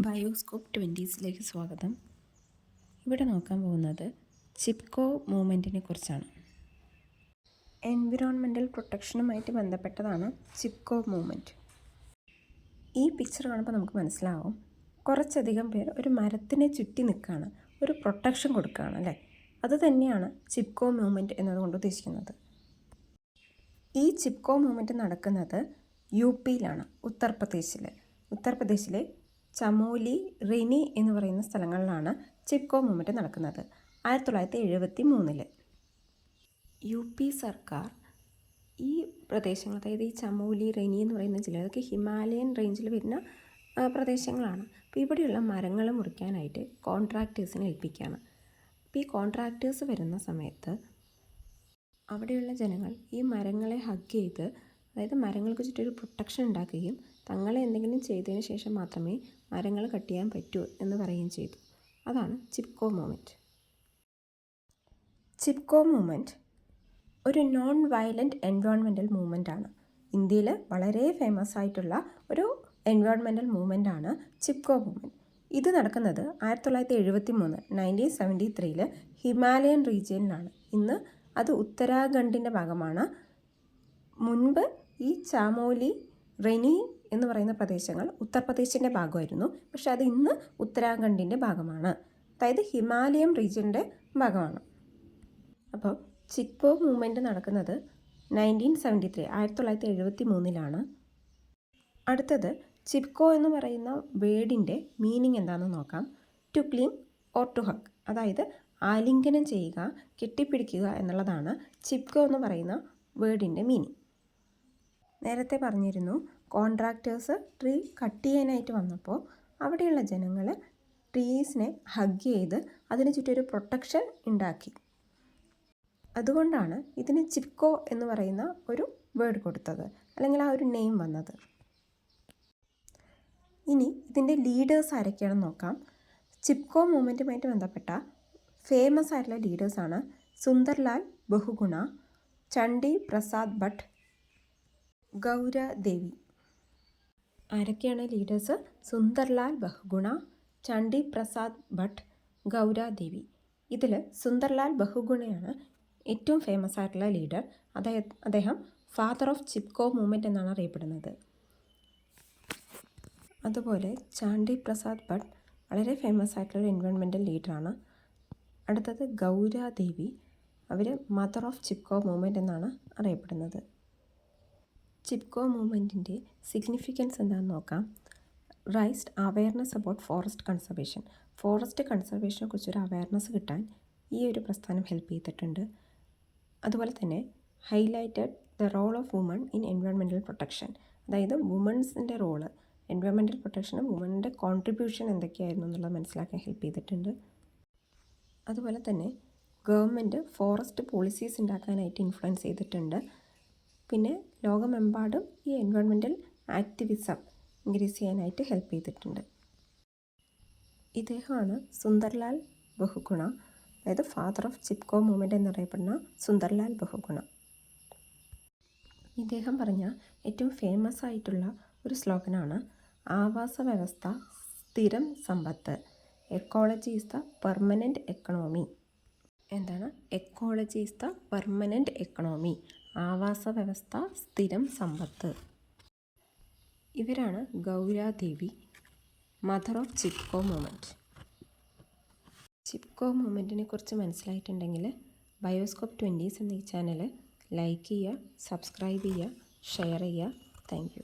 Bioscope 20സിലേക്ക് സ്വാഗതം. ഇവിടെ നോക്കാൻ പോകുന്നത് ചിപ്കോ മൂവ്മെൻറ്റിനെ കുറിച്ചാണ്. എൻവിറോൺമെൻറ്റൽ പ്രൊട്ടക്ഷനുമായിട്ട് ബന്ധപ്പെട്ടതാണ് ചിപ്കോ മൂവ്മെൻറ്റ്. ഈ പിക്ചർ കാണുമ്പോൾ നമുക്ക് മനസ്സിലാവും, കുറച്ചധികം പേർ ഒരു മരത്തിനെ ചുറ്റി നിൽക്കുകയാണ്, ഒരു പ്രൊട്ടക്ഷൻ കൊടുക്കുകയാണ് അല്ലേ. അത് തന്നെയാണ് ചിപ്കോ മൂവ്മെൻറ്റ് എന്നതുകൊണ്ട് ഉദ്ദേശിക്കുന്നത്. ഈ ചിപ്കോ മൂവ്മെൻറ്റ് നടക്കുന്നത് UPയിലാണ്, ഉത്തർപ്രദേശിലെ ചമോലി, റിനി എന്ന് പറയുന്ന സ്ഥലങ്ങളിലാണ് ചിപ്കോ മൂവ്മെൻറ്റ് നടക്കുന്നത്. 1973 UP സർക്കാർ ഈ പ്രദേശങ്ങൾ, അതായത് ഈ ചമോലി, റിനി എന്ന് പറയുന്ന ജില്ല, അതൊക്കെ ഹിമാലയൻ റേഞ്ചിൽ വരുന്ന പ്രദേശങ്ങളാണ്. അപ്പോൾ ഇവിടെയുള്ള മരങ്ങൾ മുറിക്കാനായിട്ട് കോൺട്രാക്ടേഴ്സിനെ ഏൽപ്പിക്കുകയാണ്. അപ്പോൾ ഈ കോൺട്രാക്ടേഴ്സ് വരുന്ന സമയത്ത് അവിടെയുള്ള ജനങ്ങൾ ഈ മരങ്ങളെ ഹഗ് ചെയ്ത്, അതായത് മരങ്ങൾക്ക് ചുറ്റൊരു പ്രൊട്ടക്ഷൻ ഉണ്ടാക്കുകയും തങ്ങളെ എന്തെങ്കിലും ചെയ്തതിന് ശേഷം മാത്രമേ മരങ്ങൾ കട്ട് ചെയ്യാൻ പറ്റൂ എന്ന് പറയുകയും ചെയ്തു. അതാണ് ചിപ്കോ മൂവ്മെൻറ്റ്. ചിപ്കോ മൂവ്മെൻറ്റ് ഒരു നോൺ വയലൻറ്റ് എൻവയോൺമെൻറ്റൽ മൂവ്മെൻ്റ് ആണ്. ഇന്ത്യയിൽ വളരെ ഫേമസ് ആയിട്ടുള്ള ഒരു എൻവയോൺമെൻറ്റൽ മൂവ്മെൻ്റ് ആണ് ചിപ്കോ മൂവ്മെൻറ്റ്. ഇത് നടക്കുന്നത് 1973 ഹിമാലയൻ റീജിയനിലാണ്. ഇന്ന് അത് ഉത്തരാഖണ്ഡിൻ്റെ ഭാഗമാണ്. മുൻപ് ഈ ചമോലി, റിനി എന്ന് പറയുന്ന പ്രദേശങ്ങൾ ഉത്തർപ്രദേശിൻ്റെ ഭാഗമായിരുന്നു. പക്ഷെ അത് ഇന്ന് ഉത്തരാഖണ്ഡിൻ്റെ ഭാഗമാണ്, അതായത് ഹിമാലയൻ റീജിയൻ്റെ ഭാഗമാണ്. അപ്പോൾ ചിപ്കോ മൂവ്മെൻറ്റ് നടക്കുന്നത് 1973 അടുത്തത് ചിപ്കോ എന്ന് പറയുന്ന വേർഡിൻ്റെ മീനിങ് എന്താണെന്ന് നോക്കാം. To clean or to hug, അതായത് ആലിംഗനം ചെയ്യുക, കെട്ടിപ്പിടിക്കുക എന്നുള്ളതാണ് ചിപ്കോ എന്ന് പറയുന്ന വേർഡിൻ്റെ മീനിങ്. നേരത്തെ പറഞ്ഞിരുന്നു, കോൺട്രാക്ടേഴ്സ് ട്രീ കട്ട് ചെയ്യാനായിട്ട് വന്നപ്പോൾ അവിടെയുള്ള ജനങ്ങൾ ട്രീസിനെ ഹഗ് ചെയ്ത് അതിന് ചുറ്റൊരു പ്രൊട്ടക്ഷൻ ഉണ്ടാക്കി. അതുകൊണ്ടാണ് ഇതിന് ചിപ്കോ എന്ന് പറയുന്ന ഒരു വേർഡ് കൊടുത്തത്, അല്ലെങ്കിൽ ആ ഒരു നെയിം വന്നത്. ഇനി ഇതിൻ്റെ ലീഡേഴ്സ് ആരൊക്കെയാണെന്ന് നോക്കാം. ചിപ്കോ മൂവ്മെൻറ്റുമായിട്ട് ബന്ധപ്പെട്ട ഫേമസ് ആയിട്ടുള്ള ലീഡേഴ്സാണ് സുന്ദർലാൽ ബഹുഗുണ, ചണ്ഡി പ്രസാദ് ഭട്ട്, ഗൗര ദേവി. ആരൊക്കെയാണ് ലീഡേഴ്സ്? സുന്ദർലാൽ ബഹുഗുണ, ചണ്ഡി പ്രസാദ് ഭട്ട്, ഗൗര ദേവി. ഇതിൽ സുന്ദർലാൽ ബഹുഗുണയാണ് ഏറ്റവും ഫേമസ് ആയിട്ടുള്ള ലീഡർ. അദ്ദേഹം ഫാദർ ഓഫ് ചിപ്കോ മൂവ്മെൻറ്റ് എന്നാണ് അറിയപ്പെടുന്നത്. അതുപോലെ ചണ്ഡി പ്രസാദ് ഭട്ട് വളരെ ഫേമസ് ആയിട്ടുള്ള എൻവയോൺമെൻറ്റൽ ലീഡറാണ്. അടുത്തത് ഗൗര ദേവി, അവർ മദർ ഓഫ് ചിപ്കോ മൂവ്മെൻറ്റ് എന്നാണ് അറിയപ്പെടുന്നത്. ചിപ്കോ മൂവ്മെൻറ്റിൻ്റെ സിഗ്നിഫിക്കൻസ് എന്താണെന്ന് നോക്കാം. റൈസ്ഡ് അവയർനെസ് അബൌട്ട് ഫോറസ്റ്റ് കൺസർവേഷനെ കുറിച്ചൊരു അവയർനെസ് കിട്ടാൻ ഈ ഒരു പ്രസ്ഥാനം ഹെൽപ്പ് ചെയ്തിട്ടുണ്ട്. അതുപോലെ തന്നെ highlighted the role of woman in environmental protection, അതായത് വുമൺസിൻ്റെ റോള് എൻവയോൺമെൻറ്റൽ പ്രൊട്ടക്ഷന് വുമണിൻ്റെ കോൺട്രിബ്യൂഷൻ എന്തൊക്കെയായിരുന്നു എന്നുള്ളത് മനസ്സിലാക്കാൻ ഹെൽപ്പ് ചെയ്തിട്ടുണ്ട്. അതുപോലെ തന്നെ ഗവൺമെൻറ് ഫോറസ്റ്റ് പോളിസീസ് ഉണ്ടാക്കാനായിട്ട് ഇൻഫ്ലുവൻസ് ചെയ്തിട്ടുണ്ട്. പിന്നെ ലോകമെമ്പാടും ഈ എൻവയോൺമെൻറ്റൽ ആക്ടിവിസം ഇൻക്രീസ് ചെയ്യാനായിട്ട് ഹെൽപ്പ് ചെയ്തിട്ടുണ്ട്. ഇദ്ദേഹമാണ് സുന്ദർലാൽ ബഹുഗുണ, അതായത് ഫാദർ ഓഫ് ചിപ്കോ മൂവ്മെൻറ്റ് എന്നറിയപ്പെടുന്ന സുന്ദർലാൽ ബഹുഗുണ. ഇദ്ദേഹം പറഞ്ഞ ഏറ്റവും ഫേമസ് ആയിട്ടുള്ള ഒരു സ്ലോഗനാണ് ആവാസ വ്യവസ്ഥ സ്ഥിരം സമ്പത്ത്, ecology is the permanent economy. എന്താണ് ecology is the permanent economy? ആവാസ വ്യവസ്ഥ സ്ഥിരം സമ്പത്ത്. ഇവരാണ് Gaura Devi, mother of Chipko movement. ചിപ്കോ മൂവ്മെൻറ്റിനെ കുറിച്ച് മനസ്സിലായിട്ടുണ്ടെങ്കിൽ ബയോസ്കോപ്പ് 20s എന്ന ഈ ചാനൽ ലൈക്ക് ചെയ്യുക, സബ്സ്ക്രൈബ് ചെയ്യുക, ഷെയർ ചെയ്യുക. Thank U.